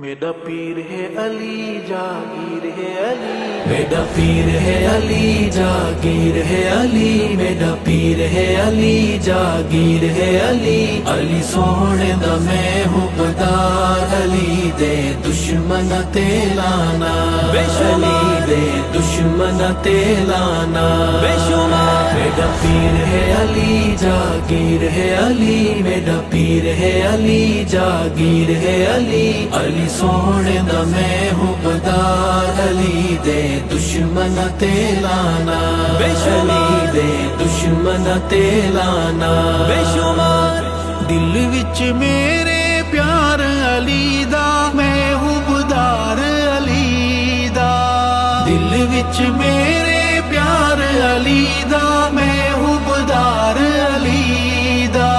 میرا پیر ہے علی جاگیر ہے علی، میرا پیر ہے علی جاگیر ہے علی، میرا پیر ہے علی جاگیر ہے علی، علی سونے دا میں حبدار، علی دے دشمن تے لانا، علی دے دشمن تے لانا بے شمار۔ میرا پیر ہے علی جاگیر ہے علی، میرا پیر ہے علی جاگیر ہے علی، علی سونے دا میں حبدار، علی دے دشمن تے لانا، علی دے دشمن تے لانا بے شمار۔ دل وچ میرے پیار علی دا، میں حبدار علی دا، دل وچ میرے پیار علی دا، میں حبدار علی دا،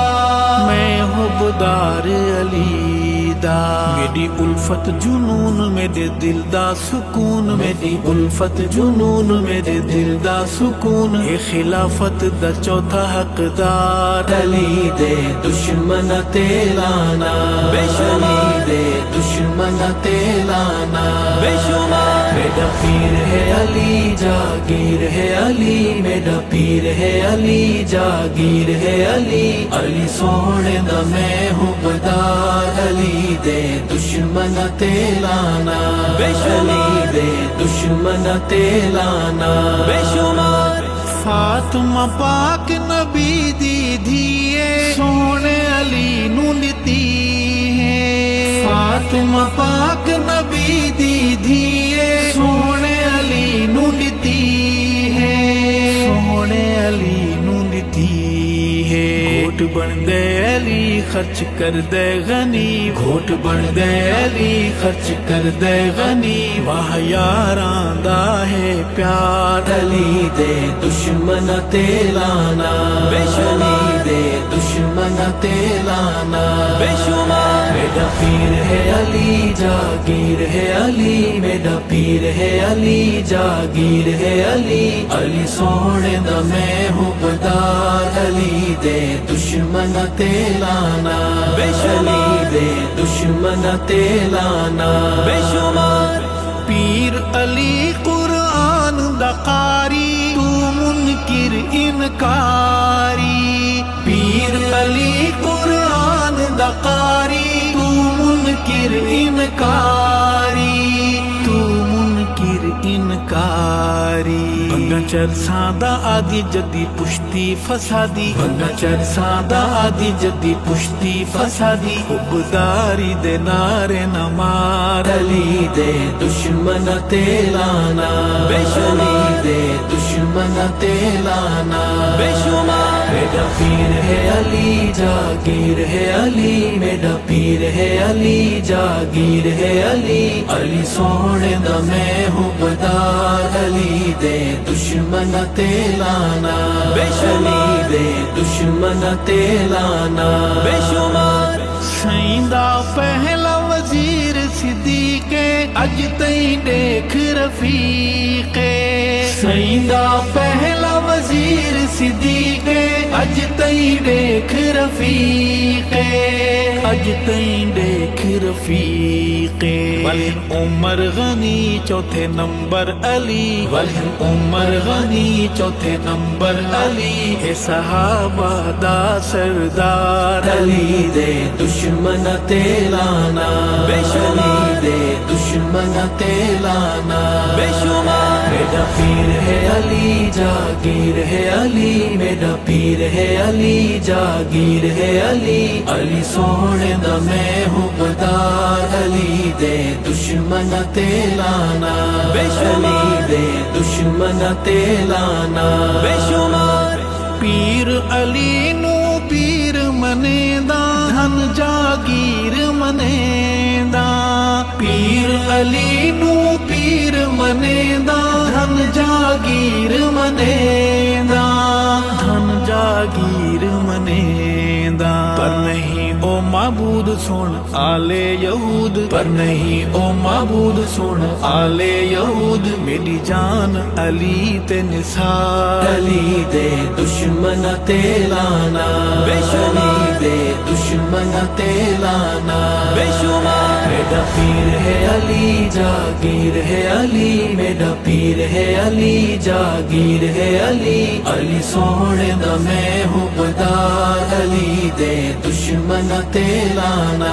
میں حبدار علی دا۔ میری الفت جنون میرے دل دا سکون، میری الفت جنون میرے دل دا سکون، اے خلافت دا چوتھا حقدار، علی دے دشمن تے لانا، علی دے دشمن تے لانا بے شمار۔ میرا پیر ہے علی جاگیر ہے علی، میرا پیر ہے علی جاگیر ہے علی، علی سونے دا میں حبدار، علی دے دشمن تے لانا، علی دے دشمن تے لانا بے شمار۔ فاطمہ پاک نبی دی دھیے سونے علی نو لتی ہے، فاطمہ پاک نبی دی دھیے سونے علی نو لتی ہے، سونے علی نو لتی ہے۔ گھوٹ بن دے علی خرچ کر دے غنی، گھوٹ بن دے علی خرچ کر دے غنی، واہ یاراں دا ہے پیار، علی دے دشمن تے لانا، علی دے دشمن تے لانا بے شمار۔ میرا پیر ہے علی جاگیر ہے علی، میرا پیر ہے علی جاگیر ہے علی، علی سونے دا میں حبدار، علی دے دشمن تے لانا، علی دے دشمن تے لانا بے شمار۔ پیر علی قرآن دا قاری، تو منکر انکاری، پیر علی قرآن دا قاری، تو منکر انکاری، تو منکر انکاری۔ بنگا چرساں دا آدی جدی پشتی فسادی، بنگا چرساں دا آدی جدی پشتی فسادی، حبداری دے نعرے نہ مار، علی دے دشمن تے لانا، علی دے دشمن تے لانا بے شمار۔ میرا پیر ہے علی جاگیر ہے علی، میرا پیر ہے علی جاگیر ہے علی، علی سونے دا میں حبدار، علی دے دشمن تے لانا، علی دے دشمن تے لانا بے شمار۔ سائندہ پہلا وزیر صدیق، اج تئی دیکھ رفیق، سائندہ پہلا وزیر صدیق، اج تئی دیکھ رفیق، اج تئی دیکھ رفیق۔ ولن عمر غنی چوتھے نمبر علی، ولن عمر غنی چوتھے نمبر علی، اے صحابہ دا سردار، علی دے دشمن تے لانا، علی دے دشمن تے لانا بے شمار۔ میرا پیر ہے علی جاگیر ہے علی، میرا پیر ہے علی جاگیر ہے علی، علی سونے دا میں حبدار، علی دے دشمن تے لانا، علی دے دشمن تے لانا بے شمار۔ پیر علی نو پیر منے دا، دھن جاگیر منے دا، پیر علی نو پیر منے دا، دھن جاگیر منے دا، دھن جاگیر منے دا۔ پر نہیں او معبود سن آلے یہود، پر نہیں او معبود سن آلے یہود، میری جان علی تے نثار، علی دے دشمن تے لانا، علی دے دشمن تے لانا بے شمار۔ میرا پیر ہے علی جاگیر ہے علی میرا پیر ہے علی جاگیر ہے علی علی سونے دا میں حبدار علی دے دشمن تے لانا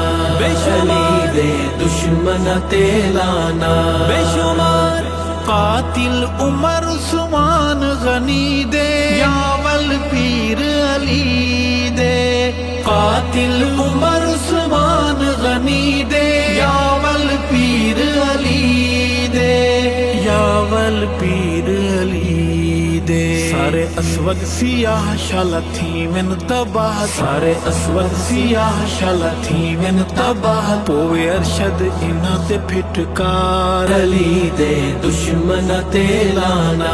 علی دے دشمن تے لانا بے شمار قاتل عمر عثمان غنی دے یاول پیر علی دے قاتل عمر عثمان غنی دے یاول پیر علی دے یاول پیر علی دے سارے اسود سیاہ شال تھی من تباہ سارے اسود سیاہ شال تھی من تباہ پوے ارشد انہاں تے پھٹکار علی دے دشمن تے لانا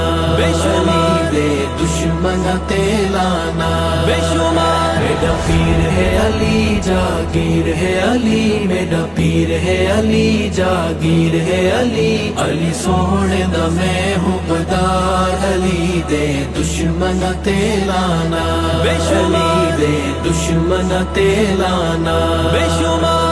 علی دے دشمن تے لانا بے شمار میرا پیر ہے علی جاگیر ہے علی میرا پیر ہے علی جاگیر ہے علی علی سونے دا میں حبدار علی دے دشمن تے لانا علی دے دشمن تے لانا بے شمار